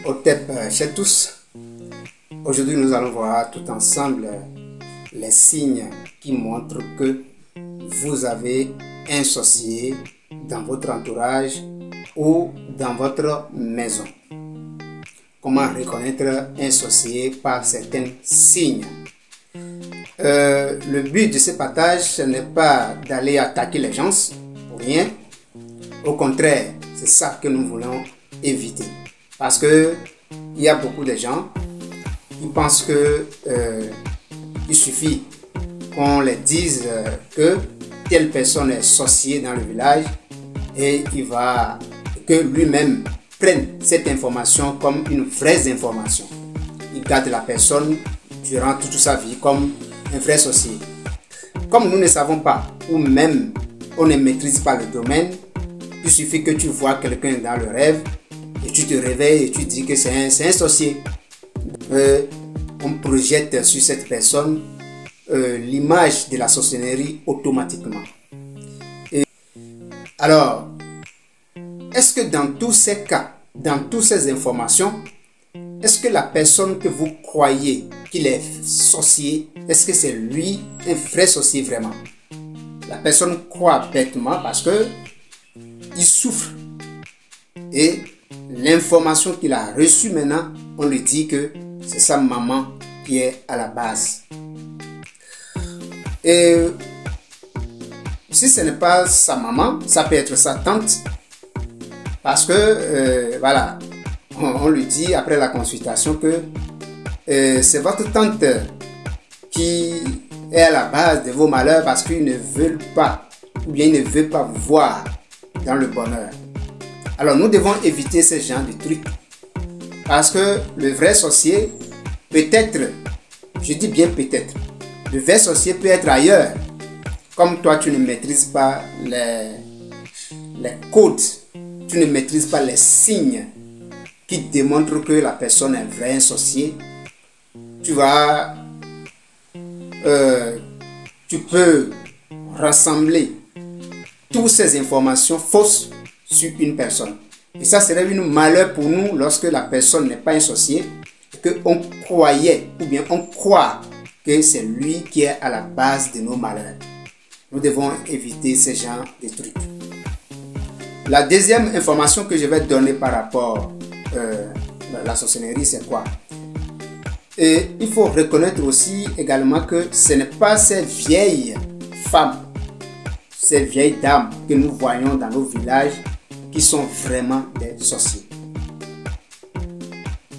Hotep chez tous. Aujourd'hui, nous allons voir tout ensemble les signes qui montrent que vous avez un sorcier dans votre entourage ou dans votre maison. Comment reconnaître un sorcier par certains signes. Le but de ce partage, ce n'est pas d'aller attaquer les gens pour rien. Au contraire, c'est ça que nous voulons éviter. Parce que il y a beaucoup de gens qui pensent que il suffit qu'on les dise que telle personne est sorcier dans le village et que lui-même prenne cette information comme une vraie information. Il garde la personne durant toute sa vie comme un vrai sorcier. Comme nous ne savons pas ou même on ne maîtrise pas le domaine, il suffit que tu vois quelqu'un dans le rêve et tu te réveilles et tu dis que c'est un sorcier. On projette sur cette personne l'image de la sorcellerie automatiquement. Alors, est-ce que dans tous ces cas, dans toutes ces informations, est-ce que la personne que vous croyez qu'il est sorcier, est-ce que c'est lui un vrai sorcier vraiment? La personne croit bêtement parce que il souffre. Et l'information qu'il a reçue maintenant, on lui dit que c'est sa maman qui est à la base. Et si ce n'est pas sa maman, ça peut être sa tante. Parce que, voilà, on lui dit après la consultation que c'est votre tante qui est à la base de vos malheurs parce qu'il ne veut pas, ou bien il ne veut pas vous voir dans le bonheur. Alors nous devons éviter ce genre de trucs. Parce que le vrai sorcier, peut-être, je dis bien peut-être, le vrai sorcier peut être ailleurs. Comme toi, tu ne maîtrises pas les codes, tu ne maîtrises pas les signes qui démontrent que la personne est vrai sorcier, tu peux rassembler toutes ces informations fausses sur une personne. Et ça serait un malheur pour nous lorsque la personne n'est pas un sorcier, qu'on croyait ou bien on croit que c'est lui qui est à la base de nos malheurs. Nous devons éviter ce genre de trucs. La deuxième information que je vais donner par rapport à la sorcellerie, c'est quoi? Et il faut reconnaître aussi également que ce n'est pas ces vieilles femmes, ces vieilles dames que nous voyons dans nos villages qui sont vraiment des sorciers.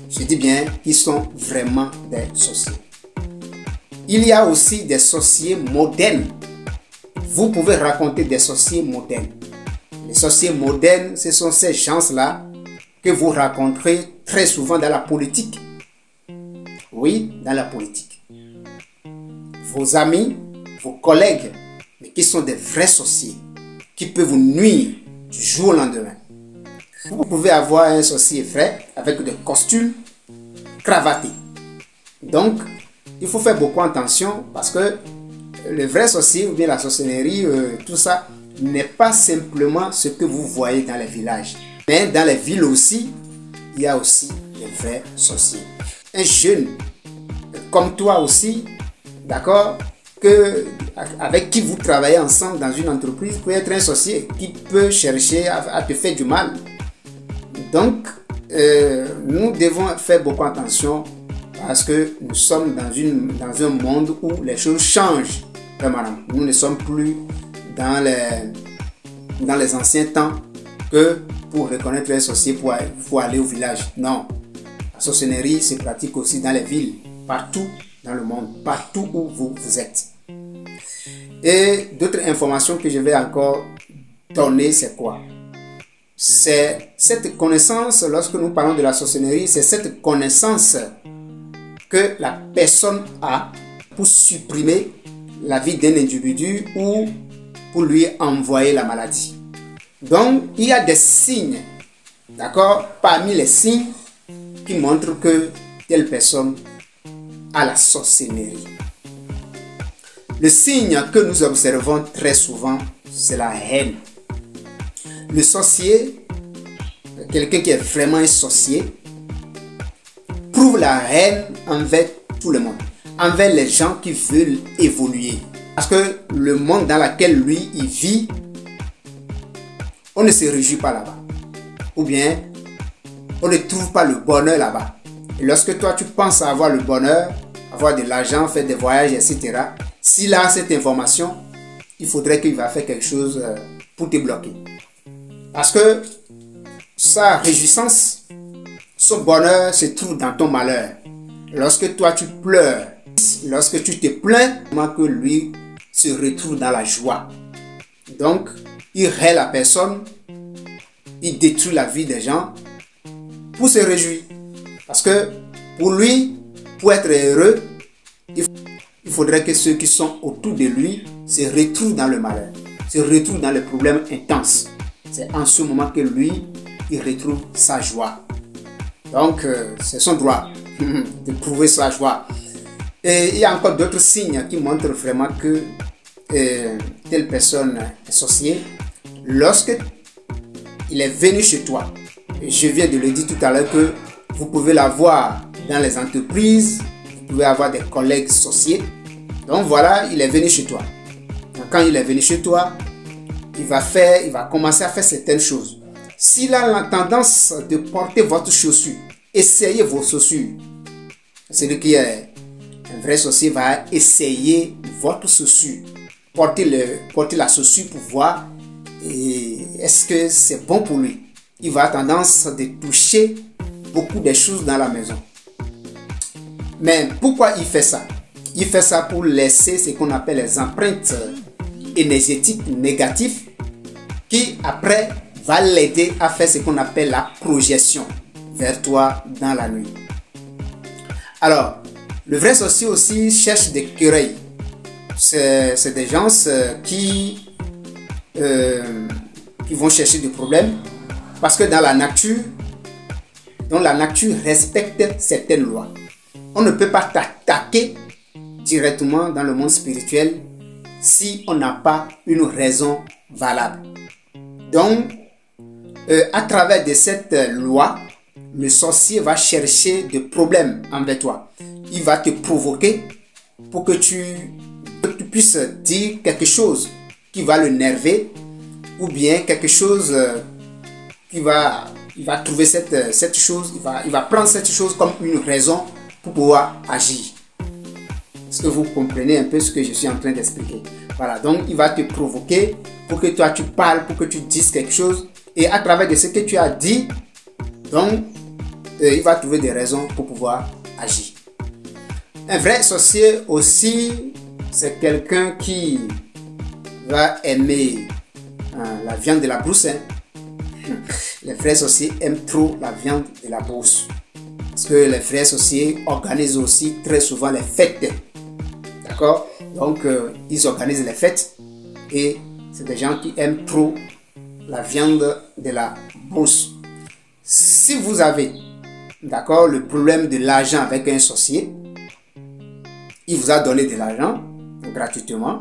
Je dis bien qu'ils sont vraiment des sorciers. Il y a aussi des sorciers modernes. Vous pouvez raconter des sorciers modernes. Les sorciers modernes, ce sont ces gens-là que vous rencontrez très souvent dans la politique. Oui, dans la politique. Vos amis, vos collègues, mais qui sont des vrais sorciers, qui peuvent vous nuire du jour au lendemain. Vous pouvez avoir un sorcier vrai avec des costumes cravatés. Donc, il faut faire beaucoup attention parce que le vrai sorcier ou bien la sorcellerie, tout ça, n'est pas simplement ce que vous voyez dans les villages. Mais dans les villes aussi, il y a aussi les vrais sorciers. Un jeune comme toi aussi, d'accord, avec qui vous travaillez ensemble dans une entreprise peut être un sorcier qui peut chercher à te faire du mal. Donc, nous devons faire beaucoup attention parce que nous sommes dans un monde où les choses changent. Vraiment, nous ne sommes plus dans les anciens temps que pour reconnaître un sorcier, il faut aller au village. Non, la sorcellerie se pratique aussi dans les villes, partout dans le monde, partout où vous êtes. Et d'autres informations que je vais encore donner, c'est quoi? C'est cette connaissance, lorsque nous parlons de la sorcellerie, c'est cette connaissance que la personne a pour supprimer la vie d'un individu ou pour lui envoyer la maladie. Donc, il y a des signes, d'accord, parmi les signes qui montrent que telle personne a la sorcellerie. Le signe que nous observons très souvent, c'est la haine. Le sorcier, quelqu'un qui est vraiment un sorcier, éprouve la haine envers tout le monde, envers les gens qui veulent évoluer. Parce que le monde dans lequel lui, il vit, on ne se réjouit pas là-bas. Ou bien, on ne trouve pas le bonheur là-bas. Et lorsque toi, tu penses avoir le bonheur, avoir de l'argent, faire des voyages, etc., s'il a cette information, il faudrait qu'il va faire quelque chose pour te bloquer. Parce que sa réjouissance, son bonheur se trouve dans ton malheur. Lorsque toi, tu pleures, lorsque tu te plains, comment que lui se retrouve dans la joie. Donc, il raie la personne, il détruit la vie des gens pour se réjouir. Parce que pour lui, pour être heureux, il faudrait que ceux qui sont autour de lui se retrouvent dans le malheur, se retrouvent dans les problèmes intenses. C'est en ce moment que lui, il retrouve sa joie. Donc, c'est son droit de trouver sa joie. Et il y a encore d'autres signes qui montrent vraiment que telle personne est sorcier. Lorsque il est venu chez toi, je viens de le dire tout à l'heure que vous pouvez l'avoir dans les entreprises, vous pouvez avoir des collègues sorciers. Donc voilà, il est venu chez toi. Donc, quand il est venu chez toi, il va commencer à faire certaines choses. S'il a la tendance de porter votre chaussure, essayez vos chaussures. Celui qui est un vrai sorcier va essayer votre chaussure. Porter la chaussure pour voir est-ce que c'est bon pour lui. Il va avoir tendance de toucher beaucoup de choses dans la maison. Mais pourquoi il fait ça? Il fait ça pour laisser ce qu'on appelle les empreintes énergétiques négatives qui après va l'aider à faire ce qu'on appelle la projection vers toi dans la nuit. Alors, le vrai sorcier aussi cherche des querelles. C'est des gens qui vont chercher des problèmes parce que dans la nature respecte certaines lois. On ne peut pas t'attaquer directement dans le monde spirituel si on n'a pas une raison valable. Donc, à travers de cette loi, le sorcier va chercher des problèmes envers toi. Il va te provoquer pour que tu puisses dire quelque chose qui va le nerver ou bien quelque chose il va trouver cette chose, il va prendre cette chose comme une raison pour pouvoir agir. Est-ce que vous comprenez un peu ce que je suis en train d'expliquer? Voilà, donc il va te provoquer pour que toi tu parles, pour que tu dises quelque chose. Et à travers de ce que tu as dit, donc il va trouver des raisons pour pouvoir agir. Un vrai sorcier aussi, c'est quelqu'un qui va aimer la viande de la brousse. Les vrais sorciers aiment trop la viande de la brousse. Parce que les vrais sorciers organisent aussi très souvent les fêtes. D'accord? Donc, ils organisent les fêtes. Et c'est des gens qui aiment trop la viande de la brousse. Si vous avez, d'accord, le problème de l'argent avec un sorcier, il vous a donné de l'argent gratuitement.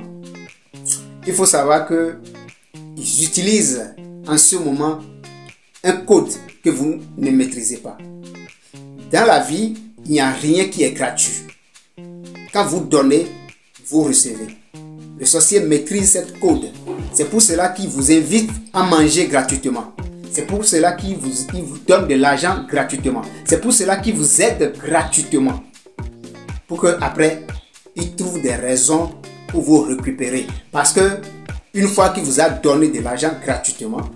Il faut savoir qu'ils utilisent en ce moment un code que vous ne maîtrisez pas. Dans la vie, il n'y a rien qui est gratuit. Quand vous donnez, vous recevez. Le sorcier maîtrise cette code. C'est pour cela qu'il vous invite à manger gratuitement. C'est pour cela qu'il vous donne de l'argent gratuitement. C'est pour cela qu'il vous aide gratuitement. Pour qu'après, il trouve des raisons pour vous récupérer. Parce que une fois qu'il vous a donné de l'argent gratuitement,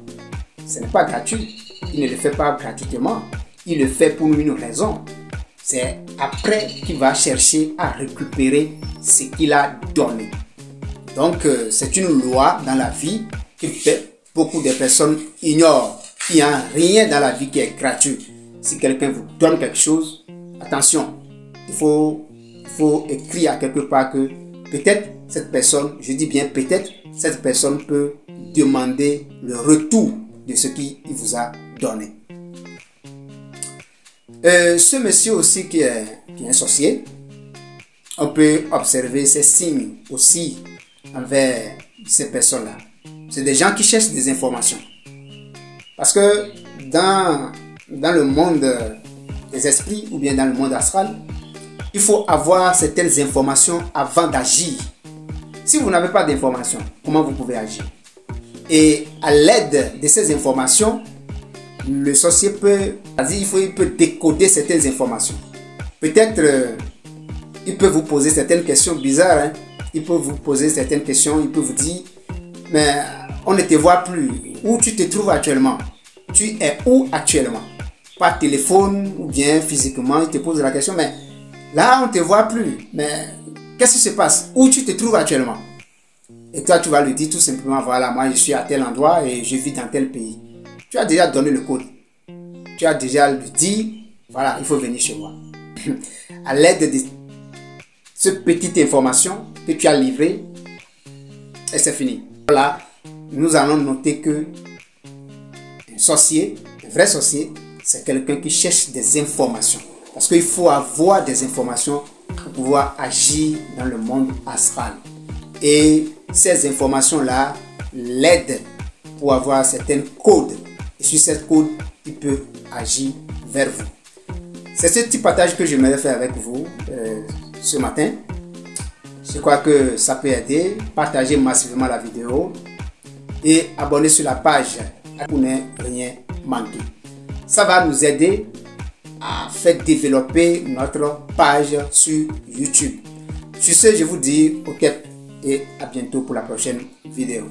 ce n'est pas gratuit. Il ne le fait pas gratuitement. Il le fait pour une raison. C'est après qu'il va chercher à récupérer ce qu'il a donné. Donc, c'est une loi dans la vie que beaucoup de personnes ignorent. Il n'y a rien dans la vie qui est gratuit. Si quelqu'un vous donne quelque chose, attention, il faut écrire à quelque part que peut-être cette personne, je dis bien peut-être, cette personne peut demander le retour de ce qu'il vous a donné. Ce monsieur aussi qui est un sorcier, on peut observer ces signes aussi envers ces personnes-là. C'est des gens qui cherchent des informations. Parce que dans le monde des les esprits ou bien dans le monde astral, il faut avoir certaines informations avant d'agir. Si vous n'avez pas d'informations, comment vous pouvez agir? Et à l'aide de ces informations, le sorcier peut, il peut décoder certaines informations. Peut-être il peut vous poser certaines questions bizarres. Hein. Il peut vous poser certaines questions. Il peut vous dire, mais on ne te voit plus. Où tu te trouves actuellement? Tu es où actuellement? Par téléphone ou bien physiquement, il te pose la question, mais là on ne te voit plus. Mais qu'est-ce qui se passe? Où tu te trouves actuellement? Et toi, tu vas lui dire tout simplement, voilà, moi je suis à tel endroit et je vis dans tel pays. Tu as déjà donné le code. Tu as déjà lui dit, voilà, il faut venir chez moi. À l'aide de cette petite information que tu as livrée, et c'est fini. Voilà, nous allons noter que un sorcier, un vrai sorcier, c'est quelqu'un qui cherche des informations. Parce qu'il faut avoir des informations pour pouvoir agir dans le monde astral. Et ces informations-là l'aident pour avoir certains codes. Et sur ces codes, il peut agir vers vous. C'est ce petit partage que j'aimerais faire avec vous ce matin. Je crois que ça peut aider. Partagez massivement la vidéo et abonnez sur la page pour ne rien manquer. Ça va nous aider à faire développer notre page sur YouTube. Sur ce, je vous dis ok et à bientôt pour la prochaine vidéo.